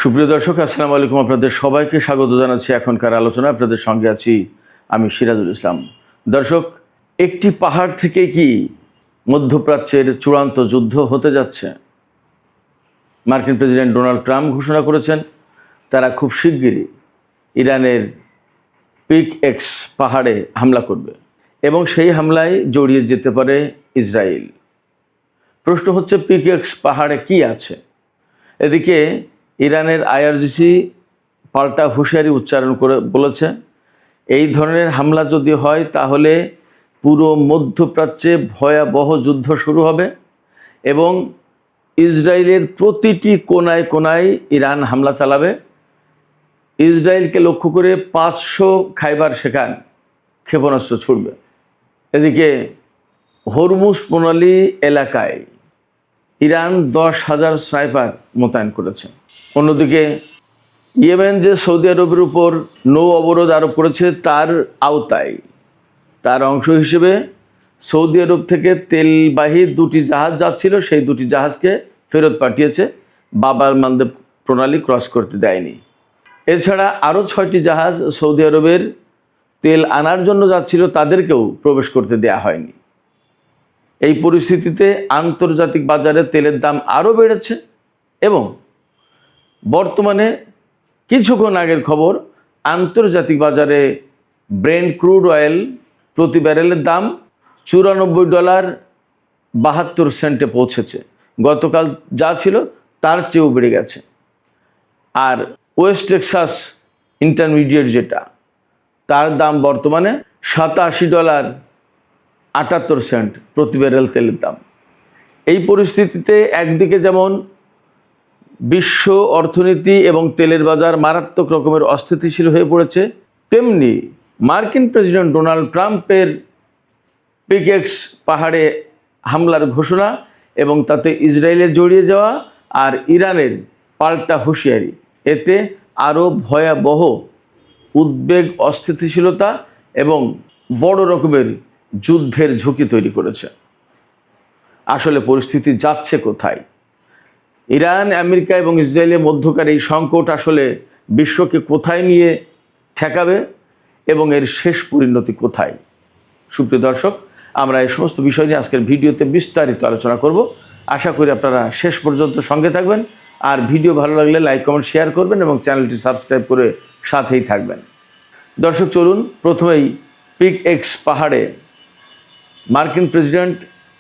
সুপ্রিয় দর্শক, আসসালামু আলাইকুম। আপনাদের সবাইকে স্বাগত জানাচ্ছি এখনকার আলোচনা। আপনাদের সঙ্গে আছি আমি সিরাজুল ইসলাম। দর্শক, একটি পাহাড় থেকে কি মধ্যপ্রাচ্যের চূড়ান্ত যুদ্ধ হতে যাচ্ছে? মার্কিন প্রেসিডেন্ট ডোনাল্ড ট্রাম্প ঘোষণা করেছেন তারা খুব শিগগিরই ইরানের পিক এক্স পাহাড়ে হামলা করবে এবং সেই হামলায় জড়িয়ে যেতে পারে ইসরায়েল। প্রশ্ন হচ্ছে, পিক এক্স পাহাড়ে কি আছে? এদিকে ইরানের আইআরজিসি পাল্টা হুঁশিয়ারি উচ্চারণ করে বলেছে, এই ধরনের হামলা যদি হয় তাহলে পুরো মধ্যপ্রাচ্যে ভয়াবহ যুদ্ধ শুরু হবে এবং ইসরায়েলের প্রতিটি কোনায় কোনায় ইরান হামলা চালাবে। ইসরায়েলকে লক্ষ্য করে 500 খাইবার সেখান ক্ষেপণাস্ত্র ছুড়বে। এদিকে হরমুজ প্রণালী এলাকায় ইরান 10,000 স্নাইপার মোতায়েন করেছে। অন্যদিকে ইয়েমেন যে সৌদি আরবের উপর নৌ অবরোধ আরোপ করেছে তার আওতায় তার অংশ হিসেবে সৌদি আরব থেকে তেলবাহী 2টি জাহাজ যাচ্ছিল, সেই 2টি জাহাজকে ফেরত পাঠিয়েছে। বাব-আল মানদেব প্রণালী ক্রস করতে দেয়নি। এছাড়া আরও 6টি জাহাজ সৌদি আরবের তেল আনার জন্য যাচ্ছিল, তাদেরকেও প্রবেশ করতে দেয়া হয়নি। এই পরিস্থিতিতে আন্তর্জাতিক বাজারে তেলের দাম আরও বেড়েছে এবং বর্তমানে কিছুক্ষণ আগের খবর, আন্তর্জাতিক বাজারে ব্রেন্ট ক্রুড অয়েল প্রতি ব্যারেলের দাম $94.72 পৌঁছেছে। গতকাল যা ছিল তার চেয়েও বেড়ে গেছে। আর ওয়েস্ট টেক্সাস ইন্টারমিডিয়েট যেটা, তার দাম বর্তমানে $87.78 প্রতি ব্যারেল তেলের দাম। এই পরিস্থিতিতে একদিকে যেমন বিশ্ব অর্থনীতি এবং তেলের বাজার মারাত্মক রকমের অস্থিতিশীল হয়ে পড়েছে, তেমনি মার্কিন প্রেসিডেন্ট ডোনাল্ড ট্রাম্পের পিক এক্স পাহাড়ে হামলার ঘোষণা এবং তাতে ইসরায়েলের জড়িয়ে যাওয়া আর ইরানের পাল্টা হুঁশিয়ারি, এতে আরও ভয়াবহ উদ্বেগ, অস্থিতিশীলতা এবং বড় রকমের যুদ্ধের ঝুঁকি তৈরি করেছে। আসলে পরিস্থিতি যাচ্ছে কোথায়? ইরান, আমেরিকা এবং ইসরায়েলের মধ্যকার এই সংকট আসলে বিশ্বকে কোথায় নিয়ে ঠেকাবে এবং এর শেষ পরিণতি কোথায়? সুপ্রিয় দর্শক, আমরা এই সমস্ত বিষয় নিয়ে আজকের ভিডিওতে বিস্তারিত আলোচনা করব। আশা করি আপনারা শেষ পর্যন্ত সঙ্গে থাকবেন। আর ভিডিও ভালো লাগলে লাইক, কমেন্ট, শেয়ার করবেন এবং চ্যানেলটি সাবস্ক্রাইব করে সাথেই থাকবেন। দর্শক, চলুন প্রথমেই পিক এক্স পাহাড়ে মার্কিন প্রেসিডেন্ট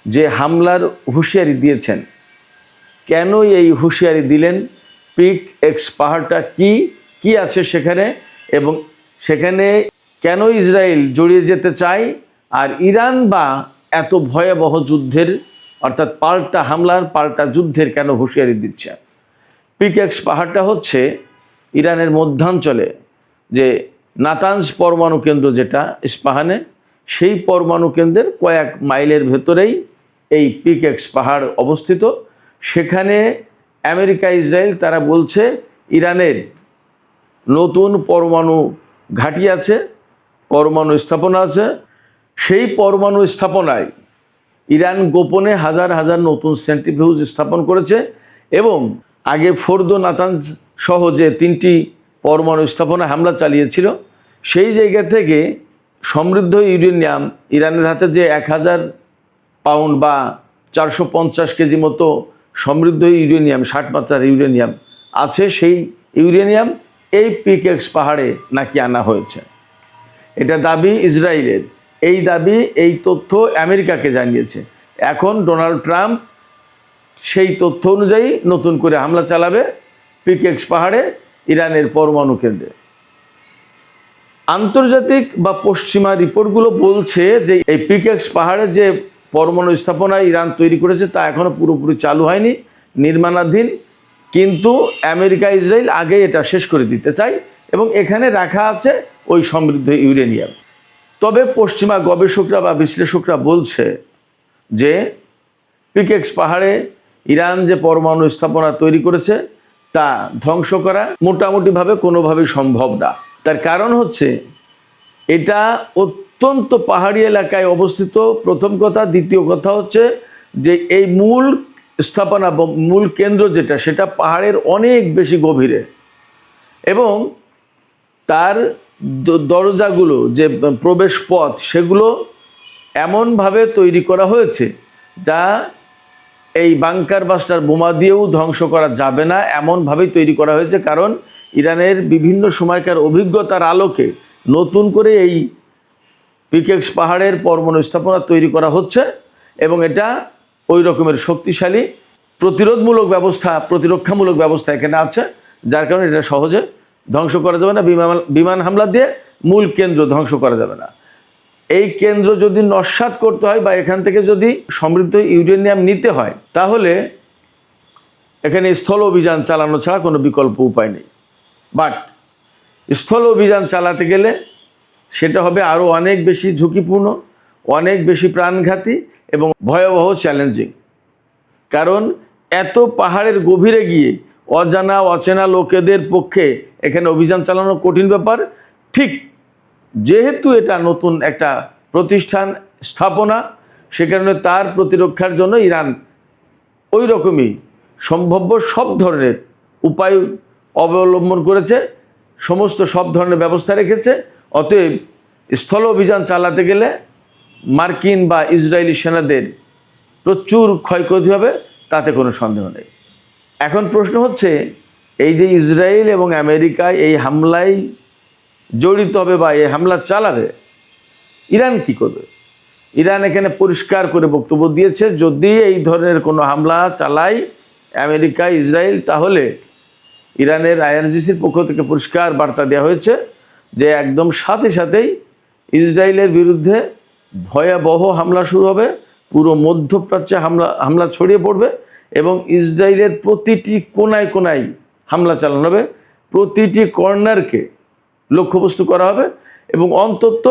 যে হামলার হুঁশিয়ারি দিয়েছেন, কেন এই হুঁশিয়ারি দিলেন, পিক এক্স পাহাড়টা কি আছে সেখানে এবং সেখানে কেন ইসরায়েল জড়িয়ে যেতে চায়, আর ইরান বা এত ভয়াবহ যুদ্ধের অর্থাৎ পাল্টা হামলার, পাল্টা যুদ্ধের কেন হুঁশিয়ারি দিচ্ছে? পিক এক্স পাহাড়টা হচ্ছে ইরানের মধ্যাঞ্চলে যে নাতানজ পরমাণু কেন্দ্র যেটা ইস্পাহানে, সেই পরমাণু কেন্দ্রের কয়েক মাইলের ভেতরেই এই পিক এক্স পাহাড় অবস্থিত। সেখানে আমেরিকা, ইসরায়েল তারা বলছে ইরানের নতুন পরমাণু ঘাঁটি আছে, পরমাণু স্থাপনা আছে। সেই পরমাণু স্থাপনায় ইরান গোপনে হাজার হাজার নতুন সেন্ট্রিফিউজ স্থাপন করেছে এবং আগে ফোর্দো, নাতানজ সহ যে 3টি পরমাণু স্থাপনা হামলা চালিয়েছিল, সেই জায়গা থেকে সমৃদ্ধ ইউরেনিয়াম, ইরানের হাতে যে 1000 পাউন্ড বা 450 কেজি মতো সমৃদ্ধ ইউরেনিয়াম, 60 মাত্রার ইউরেনিয়াম আছে, সেই ইউরেনিয়াম এই পিক এক্স পাহাড়ে নাকি আনা হয়েছে। এটা দাবি ইসরায়েলের। এই দাবি, এই তথ্য আমেরিকাকে জানিয়েছে। এখন ডোনাল্ড ট্রাম্প সেই তথ্য অনুযায়ী নতুন করে হামলা চালাবে পিক এক্স পাহাড়ে, ইরানের পরমাণু কেন্দ্রে। আন্তর্জাতিক বা পশ্চিমা রিপোর্টগুলো বলছে যে এই পিক এক্স পাহাড়ে যে পরমাণু স্থাপনা ইরান তৈরি করেছে তা এখনও পুরোপুরি চালু হয়নি, নির্মাণাধীন। কিন্তু আমেরিকা, ইসরায়েল আগে এটা শেষ করে দিতে চায় এবং এখানে রাখা আছে ওই সমৃদ্ধ ইউরেনিয়াম। তবে পশ্চিমা গবেষকরা বা বিশ্লেষকরা বলছে যে পিক এক্স পাহাড়ে ইরান যে পরমাণু স্থাপনা তৈরি করেছে তা ধ্বংস করা মোটামুটিভাবে কোনোভাবেই সম্ভব না। তার কারণ হচ্ছে এটা অত্যন্ত পাহাড়ি এলাকায় অবস্থিত, প্রথম কথা। দ্বিতীয় কথা হচ্ছে যে এই মূল স্থাপনা বা মূল কেন্দ্র যেটা, সেটা পাহাড়ের অনেক বেশি গভীরে, এবং তার দরজাগুলো যে প্রবেশ পথ সেগুলো এমনভাবে তৈরি করা হয়েছে যা এই বাংকার বাস্টার বোমা দিয়েও ধ্বংস করা যাবে না, এমনভাবেই তৈরি করা হয়েছে। কারণ ইরানের বিভিন্ন সময়কার অভিজ্ঞতার আলোকে নতুন করে এই পিকেক্স পাহাড়ের পরমাণু স্থাপনা তৈরি করা হচ্ছে, এবং এটা ওই রকমের শক্তিশালী প্রতিরোধমূলক ব্যবস্থা, প্রতিরক্ষামূলক ব্যবস্থা এখানে আছে, যার কারণে এটা সহজে ধ্বংস করা যাবে না। বিমান হামলা দিয়ে মূল কেন্দ্র ধ্বংস করা যাবে না। এই কেন্দ্র যদি নস্যাৎ করতে হয় বা এখান থেকে যদি সমৃদ্ধ ইউরেনিয়াম নিতে হয়, তাহলে এখানে স্থল অভিযান চালানো ছাড়া কোনো বিকল্প উপায় নেই। বাট স্থল অভিযান চালাতে গেলে সেটা হবে আরও অনেক বেশি ঝুঁকিপূর্ণ, অনেক বেশি প্রাণঘাতী এবং ভয়াবহ চ্যালেঞ্জিং। কারণ এত পাহাড়ের গভীরে গিয়ে অজানা অচেনা লোকেদের পক্ষে এখানে অভিযান চালানো কঠিন ব্যাপার। ঠিক যেহেতু এটা নতুন একটা প্রতিষ্ঠান, স্থাপনা, সে কারণে তার প্রতিরক্ষার জন্য ইরান ওই রকমই সম্ভাব্য সব ধরনের উপায় অবলম্বন করেছে, সমস্ত সব ধরনের ব্যবস্থা রেখেছে। অতএব স্থল অভিযান চালাতে গেলে মার্কিন বা ইসরায়েলি সেনাদের প্রচুর ক্ষয়ক্ষতি হবে, তাতে কোনো সন্দেহ নেই। এখন প্রশ্ন হচ্ছে, এই যে ইসরায়েল এবং আমেরিকা এই হামলায় জড়িত হবে বা এই হামলা চালাবে, ইরান কি করবে? ইরান এখানে পরিষ্কার করে বক্তব্য দিয়েছে, যদি এই ধরনের কোনো হামলা চালায় আমেরিকা, ইসরায়েল, তাহলে ইরানের আইআরজিসির পক্ষ থেকে পরিষ্কার বার্তা দেওয়া হয়েছে যে একদম সাথে সাথেই ইসরায়েলের বিরুদ্ধে ভয়াবহ হামলা শুরু হবে, পুরো মধ্যপ্রাচ্যে হামলা ছড়িয়ে পড়বে, এবং ইসরায়েলের প্রতিটি কোনায় কোনায় হামলা চালানো হবে, প্রতিটি কর্নারকে লক্ষ্যবস্তু করা হবে, এবং অন্তত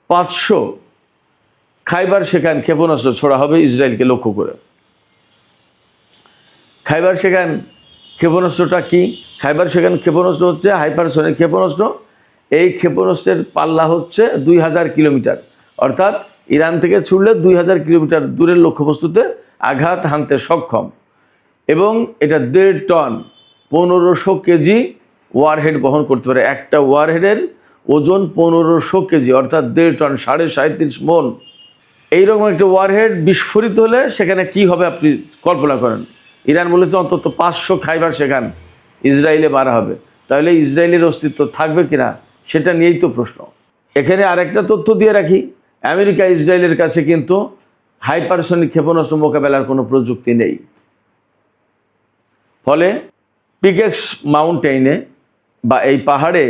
500 খাইবার শেখান ক্ষেপণাস্ত্র ছোড়া হবে ইসরায়েলকে লক্ষ্য করে। খাইবার শেখান ক্ষেপণাস্ত্রটা কি? খাইবার শেখান ক্ষেপণাস্ত্র হচ্ছে হাইপারসনিক ক্ষেপণাস্ত্র। এই ক্ষেপণাস্ত্রের পাল্লা হচ্ছে 2000 কিলোমিটার, অর্থাৎ ইরান থেকে ছুড়লে 2000 কিলোমিটার দূরের লক্ষ্যবস্তুতে আঘাত হানতে সক্ষম, এবং এটা 1.5 টন 1500 কেজি ওয়ারহেড বহন করতে পারে। একটা ওয়ারহেডের ওজন 1500 কেজি, অর্থাৎ 1.5 টন, 37.5 মন। এইরকম একটা ওয়ারহেড বিস্ফোরিত হলে সেখানে কি হবে আপনি কল্পনা করেন। ইরান বলেছে অন্তত 500 খাইবার সেখান ইসরায়েলে মারা হবে। তাহলে ইসরায়েলের অস্তিত্ব থাকবে কিনা সেটা নিয়েই তো প্রশ্ন। এখানে আরেকটা তথ্য দিয়ে রাখি, আমেরিকা ইসরায়েলের কাছে কিন্তু হাইপারসনিক ক্ষেপণাস্ত্র মোকাবেলার কোনো প্রযুক্তি নেই। ফলে পিকেক্স মাউন্টেইনে বা এই পাহাড়ে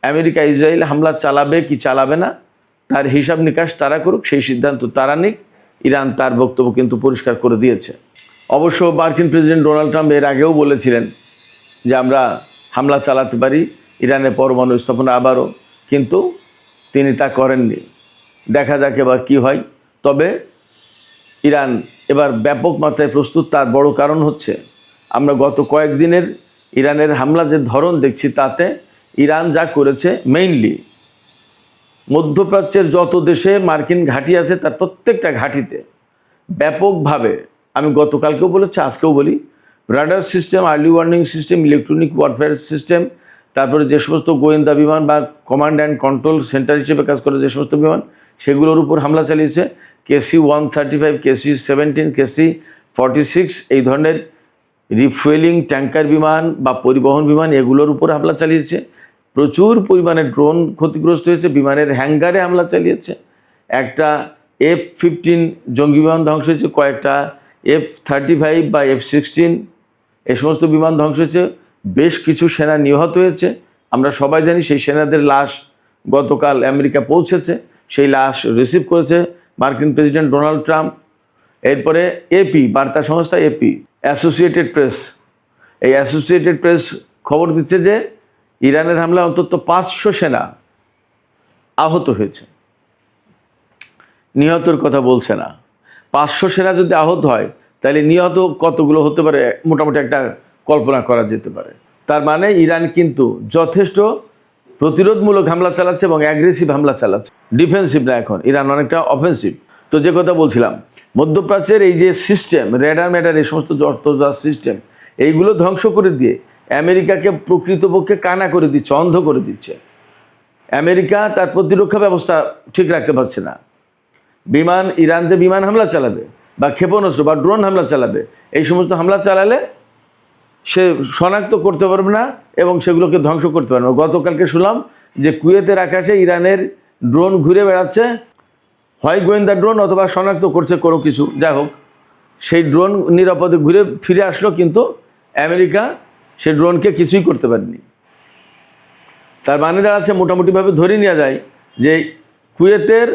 আমেরিকা ইসরায়েল হামলা চালাবে কি চালাবে না তার হিসাব নিকাশ তারা করুক, সেই সিদ্ধান্ত তারা নিক। ইরান তার বক্তব্য কিন্তু পরিষ্কার করে দিয়েছে। অবশ্য মার্কিন প্রেসিডেন্ট ডোনাল্ড ট্রাম্প এর আগেও বলেছিলেন যে আমরা হামলা চালাতে পারি ইরানের পরমাণু স্থাপনা আবারও, কিন্তু তিনি তা করেননি। দেখা যাক এবার কী হয়। তবে ইরান এবার ব্যাপক মাত্রায় প্রস্তুত। তার বড় কারণ হচ্ছে আমরা গত কয়েকদিনের ইরানের হামলা যে ধরন দেখছি, তাতে ইরান যা করেছে, মেইনলি মধ্যপ্রাচ্যের যত দেশে মার্কিন ঘাঁটি আছে তার প্রত্যেকটা ঘাঁটিতে ব্যাপকভাবে, আমি গতকালকেও বলেছি আজকেও বলি, radar system, early warning system, electronic warfare system, তারপরে যে সমস্ত গোয়েন্দা বিমান বা কমান্ড অ্যান্ড কন্ট্রোল সেন্টার হিসেবে কাজ করে যে সমস্ত বিমান, সেগুলোর উপর হামলা চালিয়েছে। KC-135, KC-17, KC-46 এই ধরনের রিফুয়েলিং ট্যাঙ্কার বিমান বা পরিবহন বিমান, এগুলোর উপর হামলা চালিয়েছে। প্রচুর পরিমাণে ড্রোন ক্ষতিগ্রস্ত হয়েছে, বিমানের হ্যাঙ্গারে হামলা চালিয়েছে। একটা F-15 জঙ্গি বিমান ধ্বংস হয়েছে, কয়েকটা F-35 বা F-16 এই সমস্ত বিমান ধ্বংস হয়েছে। বেশ কিছু সেনা নিহত হয়েছে। আমরা সবাই জানি সেই সেনাদের লাশ গতকাল আমেরিকা পৌঁছেছে, সেই লাশ রিসিভ করেছে মার্কিন প্রেসিডেন্ট ডোনাল্ড ট্রাম্প। এরপরে AP বার্তা সংস্থা, AP অ্যাসোসিয়েটেড প্রেস, এই অ্যাসোসিয়েটেড প্রেস খবর দিচ্ছে যে ইরানের হামলায় অন্তত 500 সেনা আহত হয়েছে। নিহতর কথা বলছে না। 500 সেনা যদি আহত হয় তাহলে নিহত কতগুলো হতে পারে মোটামুটি একটা কল্পনা করা যেতে পারে। তার মানে ইরান কিন্তু যথেষ্ট প্রতিরোধমূলক হামলা চালাচ্ছে এবং অ্যাগ্রেসিভ হামলা চালাচ্ছে, ডিফেন্সিভ না। এখন ইরান অনেকটা অফেন্সিভ। তো যে কথা বলছিলাম, মধ্যপ্রাচ্যের এই যে সিস্টেম, রেডার ম্যাডার, এই সমস্ত সিস্টেম, এইগুলো ধ্বংস করে দিয়ে আমেরিকাকে প্রকৃতপক্ষে কানা করে দিচ্ছে, অন্ধ করে দিচ্ছে। আমেরিকা তার প্রতিরক্ষা ব্যবস্থা ঠিক রাখতে পারছে না। ইরান যে বিমান হামলা চালাবে বা ক্ষেপণাস্ত্র বা ড্রোন হামলা চালাবে, এই সমস্ত হামলা চালালে সে শনাক্ত করতে পারবে না এবং সেগুলোকে ধ্বংস করতে পারবে না। গতকালকে শুনলাম যে কুয়েতের আকাশে ইরানের ড্রোন ঘুরে বেড়াচ্ছে, হয় গোয়েন্দা ড্রোন অথবা শনাক্ত করছে কোনো কিছু, যাই হোক সেই ড্রোন নিরাপদে ঘুরে ফিরে আসলো, কিন্তু আমেরিকা সেই ড্রোনকে কিছুই করতে পারেনি। তার মানে দাঁড়াচ্ছে, মোটামুটিভাবে ধরে নেওয়া যায় যে কুয়েতের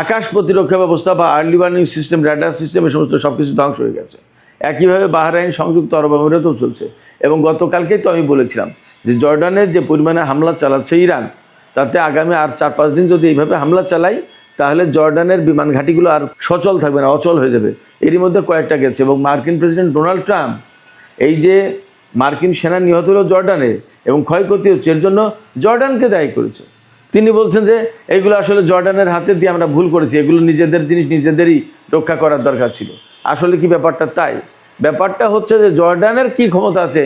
আকাশ প্রতিরক্ষা ব্যবস্থা বা early warning system, radar system, এই সমস্ত সব কিছু ধ্বংস হয়ে গেছে। একইভাবে বাহরাইন, সংযুক্ত আরব আমিরাতেও চলছে। এবং গতকালকেই তো আমি বলেছিলাম যে জর্ডানের যে পরিমাণে হামলা চালাচ্ছে ইরান, তাতে আগামী আর 4-5 দিন যদি এইভাবে হামলা চালাই, তাহলে জর্ডানের বিমান ঘাঁটিগুলো আর সচল থাকবে না, অচল হয়ে যাবে। এরই মধ্যে কয়েকটা গেছে। এবং মার্কিন প্রেসিডেন্ট ডোনাল্ড ট্রাম্প এই যে মার্কিন সেনা নিহত হলো জর্ডানে এবং ক্ষয়ক্ষতি হচ্ছে, এর জন্য জর্ডানকে দায়ী করেছে। তিনি বলছেন যে এইগুলো আসলে জর্ডানের হাতে দিয়ে আমরা ভুল করেছি, এগুলো নিজেদের জিনিস নিজেদেরই রক্ষা করার দরকার ছিল। আসলে কি ব্যাপারটা তাই? ব্যাপারটা হচ্ছে যে জর্ডানের কি ক্ষমতা আছে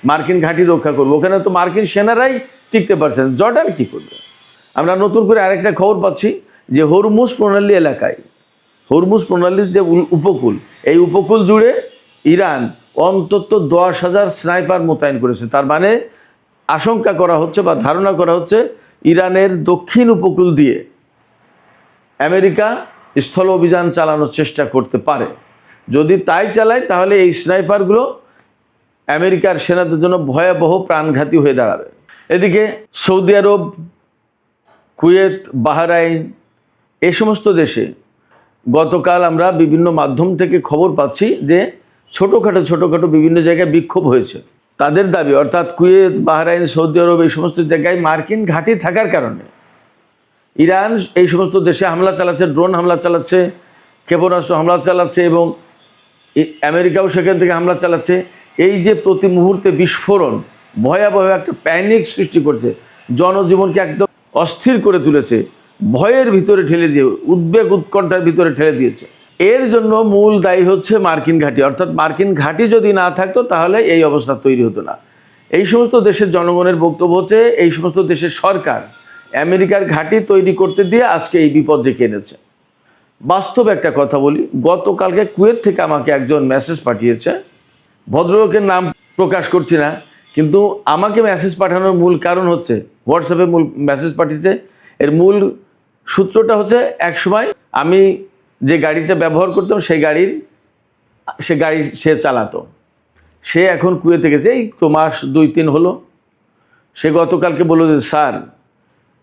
মার্কিন ঘাঁটি রক্ষা করবে? ওখানে তো মার্কিন সেনারাই টিকতে পারছেন, জর্ডান কি করবে? আমরা নতুন করে আরেকটা খবর পাচ্ছি যে হরমুজ প্রণালী এলাকায়, হরমুজ প্রণালীর যে উপকূল, এই উপকূল জুড়ে ইরান অন্তত 10,000 স্নাইপার মোতায়েন করেছে। তার মানে আশঙ্কা করা হচ্ছে বা ধারণা করা হচ্ছে ইরানের দক্ষিণ উপকূল দিয়ে আমেরিকা স্থল অভিযান চালানোর চেষ্টা করতে পারে। যদি তাই চালায়, তাহলে এই স্নাইপারগুলো আমেরিকার সেনাদের জন্য ভয়াবহ প্রাণঘাতী হয়ে দাঁড়াবে। এদিকে সৌদি আরব, কুয়েত, বাহরাইন, এই সমস্ত দেশে গতকাল আমরা বিভিন্ন মাধ্যম থেকে খবর পাচ্ছি যে ছোটোখাটো বিভিন্ন জায়গায় বিক্ষোভ হয়েছে। তাদের দাবি, অর্থাৎ কুয়েত, বাহরাইন, সৌদি আরব, এই সমস্ত জায়গায় মার্কিন ঘাঁটি থাকার কারণে ইরান এই সমস্ত দেশে হামলা চালাচ্ছে, ড্রোন হামলা চালাচ্ছে, ক্ষেপণাস্ত্র হামলা চালাচ্ছে এবং আমেরিকাও সেখান থেকে হামলা চালাচ্ছে। এই যে প্রতি মুহূর্তে বিস্ফোরণ ভয়াবহ একটা প্যানিক সৃষ্টি করছে, জনজীবনকে একদম অস্থির করে তুলেছে, ভয়ের ভিতরে ঠেলে দিয়ে, উদ্বেগ উৎকণ্ঠার ভিতরে ঠেলে দিয়েছে। এর জন্য মূল দায়ী হচ্ছে মার্কিন ঘাঁটি। অর্থাৎ মার্কিন ঘাঁটি যদি না থাকতো তাহলে এই অবস্থা তৈরি হতো না। এই সমস্ত দেশের জনগণের বক্তব্য হচ্ছে এই সমস্ত দেশের সরকার আমেরিকার ঘাঁটি তৈরি করতে দিয়ে আজকে এই বিপদ ডেকে এনেছে। বাস্তব একটা কথা বলি, গতকালকে কুয়েত থেকে আমাকে একজন মেসেজ পাঠিয়েছে, ভদ্রলোকের নাম প্রকাশ করছি না, কিন্তু আমাকে মেসেজ পাঠানোর মূল কারণ হচ্ছে, হোয়াটসঅ্যাপে মূল মেসেজ পাঠিয়েছে, এর মূল সূত্রটা হচ্ছে একসময় আমি যে গাড়িটা ব্যবহার করতাম সেই গাড়ি সে চালাতো। সে এখন কুয়েতে গেছে, এই তো মাস 2-3 হলো। সে গতকালকে বলল যে স্যার,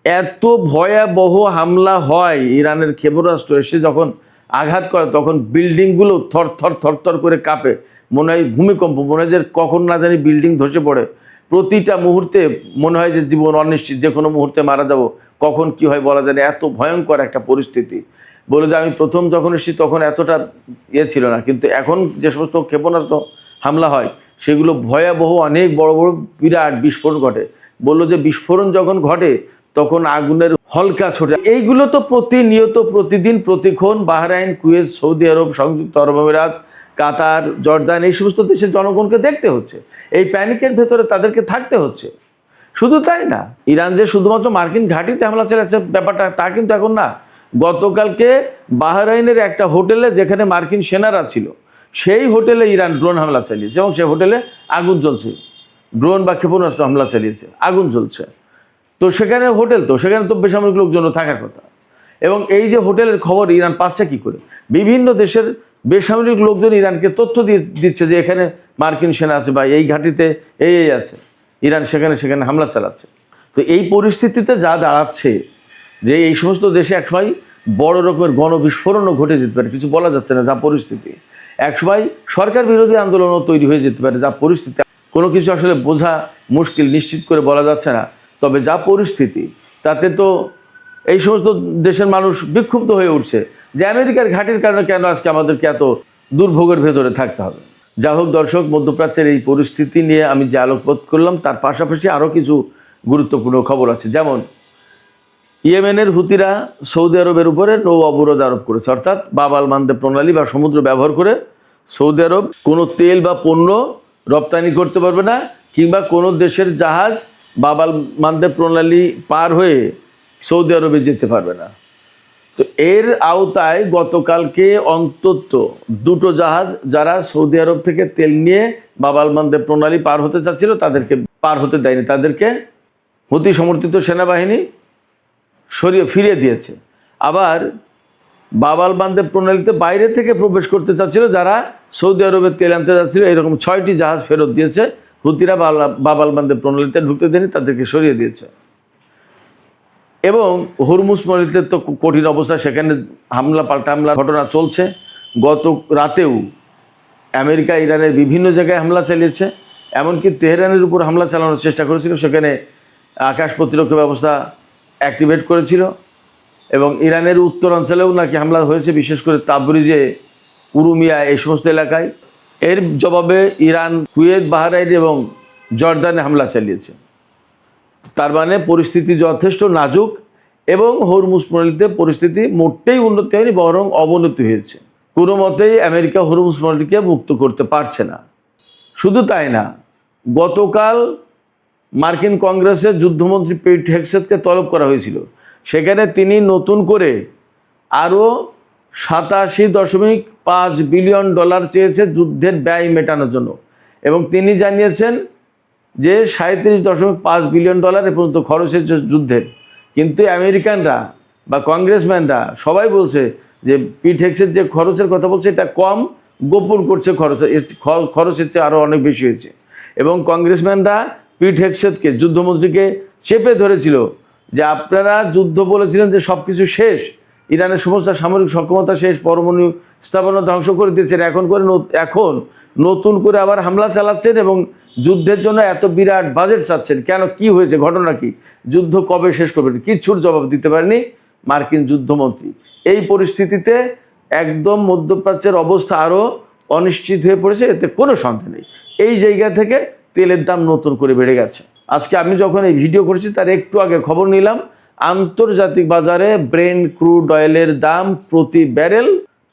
এত ভয়াবহ হামলা হয়, ইরানের ক্ষেপণাস্ত্র এসে যখন আঘাত করে তখন বিল্ডিংগুলো থর করে কাঁপে, মনে হয় ভূমিকম্প, মনে হয় যে কখন না জানি বিল্ডিং ধসে পড়ে। প্রতিটা মুহূর্তে মনে হয় যে জীবন অনিশ্চিত, যে কোনো মুহূর্তে মারা যাব, কখন কি হয় বলা যায় না, এত ভয়ঙ্কর একটা পরিস্থিতি। বলে যে আমি প্রথম যখন এসেছি তখন এতটা ছিল না, কিন্তু এখন যে সমস্ত ক্ষেপণাস্ত্র হামলা হয় সেগুলো ভয়াবহ, অনেক বড় বিরাট বিস্ফোরণ ঘটে। বললো যে বিস্ফোরণ যখন ঘটে তখন আগুনের হলকা ছোটে। এইগুলো তো প্রতিনিয়ত, প্রতিদিন, প্রতিক্ষণ বাহরাইন, কুয়েত, সৌদি আরব, সংযুক্ত আরব আমিরাত, কাতার, জর্দান, এই সমস্ত দেশের জনগণকে দেখতে হচ্ছে। এই প্যানিকের ভেতরে তাদেরকে থাকতে হচ্ছে। শুধু তাই না, ইরান যে শুধুমাত্র মার্কিন ঘাঁটিতে হামলা চালাচ্ছে ব্যাপারটা তা কিন্তু এখন না। গতকালকে বাহরাইনের একটা হোটেলে, যেখানে মার্কিন সেনারা ছিল, সেই হোটেলে ইরান ড্রোন হামলা চালিয়েছে এবং সেই হোটেলে আগুন জ্বলছে। ড্রোন বা ক্ষেপণাস্ত্র হামলা চালিয়েছে, আগুন জ্বলছে। তো সেখানে হোটেল, তো সেখানে তো বেসামরিক লোকজন থাকার কথা। এবং এই যে হোটেলের খবর ইরান পাচ্ছে কী করে? বিভিন্ন দেশের বেসামরিক লোকজন ইরানকে তথ্য দিচ্ছে যে এখানে মার্কিন সেনা আছে বা এই ঘাঁটিতে এই আছে, ইরান সেখানে হামলা চালাচ্ছে। তো এই পরিস্থিতিতে যা দাঁড়াচ্ছে যে এই সমস্ত দেশে একসময় বড় রকমের গণবিস্ফোরণও ঘটে যেতে পারে, কিছু বলা যাচ্ছে না যা পরিস্থিতি। একসময় সরকার বিরোধী আন্দোলনও তৈরি হয়ে যেতে পারে যা পরিস্থিতি। কোনো কিছু আসলে বোঝা মুশকিল, নিশ্চিত করে বলা যাচ্ছে না। তবে যা পরিস্থিতি, তাতে তো এই সমস্ত দেশের মানুষ বিক্ষুব্ধ হয়ে উঠছে যে আমেরিকার ঘাঁটির কারণে কেন আজকে আমাদেরকে এত দুর্ভোগের ভেতরে থাকতে হবে। যা হোক দর্শক, মধ্যপ্রাচ্যের এই পরিস্থিতি নিয়ে আমি যে আলোকপাত করলাম তার পাশাপাশি আরও কিছু গুরুত্বপূর্ণ খবর আছে। যেমন ইয়েমেনের হুতিরা সৌদি আরবের উপরে নৌ অবরোধ আরোপ করেছে, অর্থাৎ বাব আল মানদেব প্রণালী বা সমুদ্র ব্যবহার করে সৌদি আরব কোনো তেল বা পণ্য রপ্তানি করতে পারবে না, কিংবা কোনো দেশের জাহাজ বাব আল মানদেব প্রণালী পার হয়ে সৌদি আরবে যেতে পারবে না। তো এর আওতায় গতকালকে অন্তত 2টো জাহাজ যারা সৌদি আরব থেকে তেল নিয়ে বাব আল মানদেব প্রণালী পার হতে চাচ্ছিল তাদেরকে পার হতে দেয়নি, তাদেরকে হুতি সমর্থিত সেনাবাহিনী ফিরিয়ে দিয়েছে। আবার বাব আল মানদেব প্রণালীতে বাইরে থেকে প্রবেশ করতে চাচ্ছিল যারা সৌদি আরবে তেল আনতে যাচ্ছিল, এরকম 6টি জাহাজ ফেরত দিয়েছে হুতিরা। বাব আল মানদেব প্রণালীতে ঢুকতে দেয়নি, তাদেরকে সরিয়ে দিয়েছে। এবং হরমুজ প্রণালীতে তো কঠিন অবস্থা, সেখানে পাল্টা হামলার ঘটনা চলছে। গত রাতেও আমেরিকা ইরানের বিভিন্ন জায়গায় হামলা চালিয়েছে, এমনকি তেহরানের উপর হামলা চালানোর চেষ্টা করেছিল, সেখানে আকাশ প্রতিরক্ষা ব্যবস্থা অ্যাক্টিভেট করেছিল। এবং ইরানের উত্তরাঞ্চলেও নাকি হামলা হয়েছে, বিশেষ করে তাবরিজে, উরুমিয়া, এই সমস্ত এলাকায়। এর জবাবে ইরান কুয়েত, বাহরাইন এবং জর্দানে হামলা চালিয়েছে। তার মানে পরিস্থিতি যথেষ্ট নাজুক এবং হরমুজ প্রণালীতে পরিস্থিতি মোটেই উন্নতি হয়নি, বরং অবনতি হয়েছে। কোনো মতেই আমেরিকা হরমুজ প্রণালীকে মুক্ত করতে পারছে না। শুধু তাই না, গতকাল মার্কিন কংগ্রেসের যুদ্ধমন্ত্রী পিট হেগসেথকে তলব করা হয়েছিল, সেখানে তিনি নতুন করে আরও $87.5 বিলিয়ন চেয়েছে যুদ্ধের ব্যয় মেটানোর জন্য। এবং তিনি জানিয়েছেন যে $37.5 বিলিয়ন এ পর্যন্ত খরচ হয়েছে যুদ্ধের। কিন্তু আমেরিকানরা বা কংগ্রেসম্যানরা সবাই বলছে যে পিট হেগসেথ যে খরচের কথা বলছে এটা কম, গোপন করছে, খরচের চেয়ে আরও অনেক বেশি হয়েছে। এবং কংগ্রেসম্যানরা পিট হেগসেথকে, যুদ্ধমন্ত্রীকে, চেপে ধরেছিল যে আপনারা যুদ্ধ বলেছিলেন যে সব কিছু শেষ, ইরানের সমস্ত সামরিক সক্ষমতা শেষ, পরমাণু স্থাপনা ধ্বংস করে দিয়েছেন, এখন নতুন করে আবার হামলা চালাচ্ছেন এবং যুদ্ধের জন্য এত বিরাট বাজেট চাচ্ছেন কেন? কি হয়েছে? ঘটনা কি? যুদ্ধ কবে শেষ করবেন? কিচ্ছুর জবাব দিতে পারেনি মার্কিন যুদ্ধমন্ত্রী। এই পরিস্থিতিতে একদম মধ্যপ্রাচ্যের অবস্থা আরও অনিশ্চিত হয়ে পড়েছে, এতে কোনো সন্দেহ নেই। এই জায়গা থেকে তেলের দাম নতুন করে বেড়ে গেছে। আজকে আমি যখন এই ভিডিও করছি তার একটু আগে খবর নিলাম, আন্তর্জাতিক বাজারে ব্রেন্ট ক্রুড অয়েলের দাম প্রতি ব্যারেল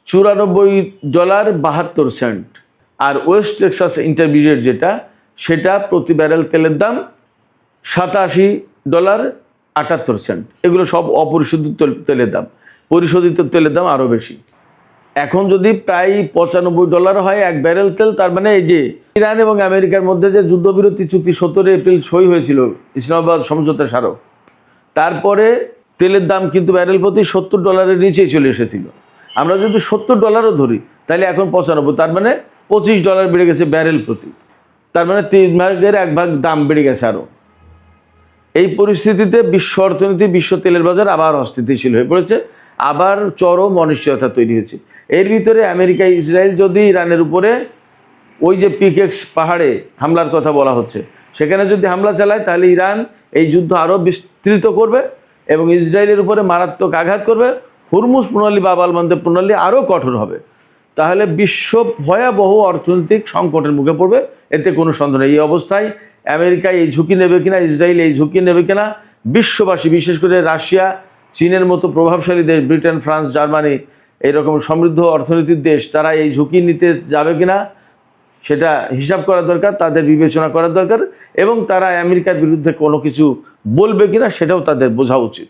$94.72, আর ওয়েস্ট টেক্সাস ইন্টারমিডিয়েট সেটা প্রতি ব্যারেল তেলের দাম $87.78। এগুলো সব অপরিশোধিত তেলের দাম, পরিশোধিত তেলের দাম আরও বেশি। এখন যদি প্রায় $95 হয় এক ব্যারেল তেল, তার মানে এই যে ইরান এবং আমেরিকার মধ্যে যে যুদ্ধবিরতি চুক্তি 17 এপ্রিল সই হয়েছিল ইসলামাবাদ সমঝোতা স্মারক, তারপরে তেলের দাম কিন্তু ব্যারেল প্রতি $70 নিচেই চলে এসেছিল। আমরা যদি $70 ধরি তাহলে এখন 95, তার মানে $25 বেড়ে গেছে ব্যারেল প্রতি, তার মানে 3 ভাগের 1 ভাগ দাম বেড়ে গেছে আরও। এই পরিস্থিতিতে বিশ্ব অর্থনীতি, বিশ্ব তেলের বাজার আবার অস্থিতিশীল হয়ে পড়েছে, আবার চরম অনিশ্চয়তা তৈরি হয়েছে। এর ভিতরে আমেরিকা, ইসরায়েল যদি ইরানের উপরে ওই যে পিকেক্স পাহাড়ে হামলার কথা বলা হচ্ছে, সেখানে যদি হামলা চালায় তাহলে ইরান এই যুদ্ধ আরও বিস্তৃত করবে এবং ইসরায়েলের উপরে মারাত্মক আঘাত করবে। হরমুজ প্রণালী, বাব আল মানদেব প্রণালী আরও কঠোর হবে। তাহলে বিশ্ব ভয়াবহ অর্থনৈতিক সংকটের মুখে পড়বে, এতে কোনো সন্দেহ নেই। এই অবস্থায় আমেরিকা এই ঝুঁকি নেবে কিনা, ইসরায়েল এই ঝুঁকি নেবে কিনা, বিশ্ববাসী, বিশেষ করে রাশিয়া, চীনের মতো প্রভাবশালী দেশ, ব্রিটেন, ফ্রান্স, জার্মানি, এইরকম সমৃদ্ধ অর্থনীতির দেশ, তারা এই ঝুঁকি নিতে যাবে কিনা সেটা হিসাব করা দরকার, তাদের বিবেচনা করা দরকার। এবং তারা আমেরিকার বিরুদ্ধে কোনো কিছু বলবে কিনা সেটাও তাদের বোঝা উচিত।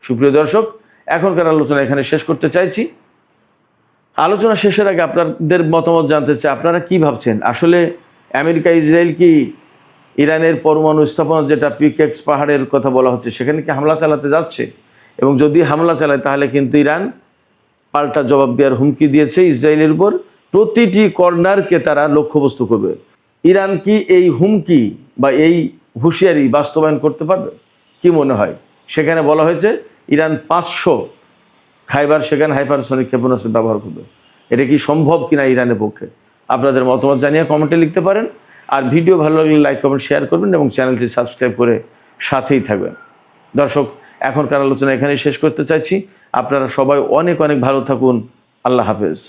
সুপ্রিয় দর্শক, এখনকার আলোচনা এখানে শেষ করতে চাইছি। আলোচনা শেষের আগে আপনাদের মতামত জানতে চাই, আপনারা কি ভাবছেন? আসলে আমেরিকা, ইসরায়েল কি ইরানের পরমাণু স্থাপনা, যেটা পিকেক্স পাহাড়ের কথা বলা হচ্ছে, সেখানে কি হামলা চালাতে যাচ্ছে? এবং যদি হামলা চালায় তাহলে কিন্তু ইরান পাল্টা জবাব দেওয়ার হুমকি দিয়েছে ইসরায়েলের উপর। প্রতিটি কর্নারকে তারা লক্ষ্যবস্তু করবে। ইরান কি এই হুমকি বা এই হুঁশিয়ারি বাস্তবায়ন করতে পারবে? কি মনে হয়? সেখানে বলা হয়েছে ইরান 500 খাইবার সেখানে হাইপারসনিক ক্ষেপণাস্ত্র ব্যবহার করবে। এটা কি সম্ভব কিনা ইরানের পক্ষে? আপনাদের মতামত জানিয়ে কমেন্টে লিখতে পারেন। আর ভিডিও ভালো লাগলে লাইক, কমেন্ট, শেয়ার করবেন এবং চ্যানেলটি সাবস্ক্রাইব করে সাথেই থাকবেন। দর্শক, এখনকার আলোচনা এখানেই শেষ করতে চাইছি। আপনারা সবাই অনেক অনেক ভালো থাকুন। আল্লাহ হাফেজ।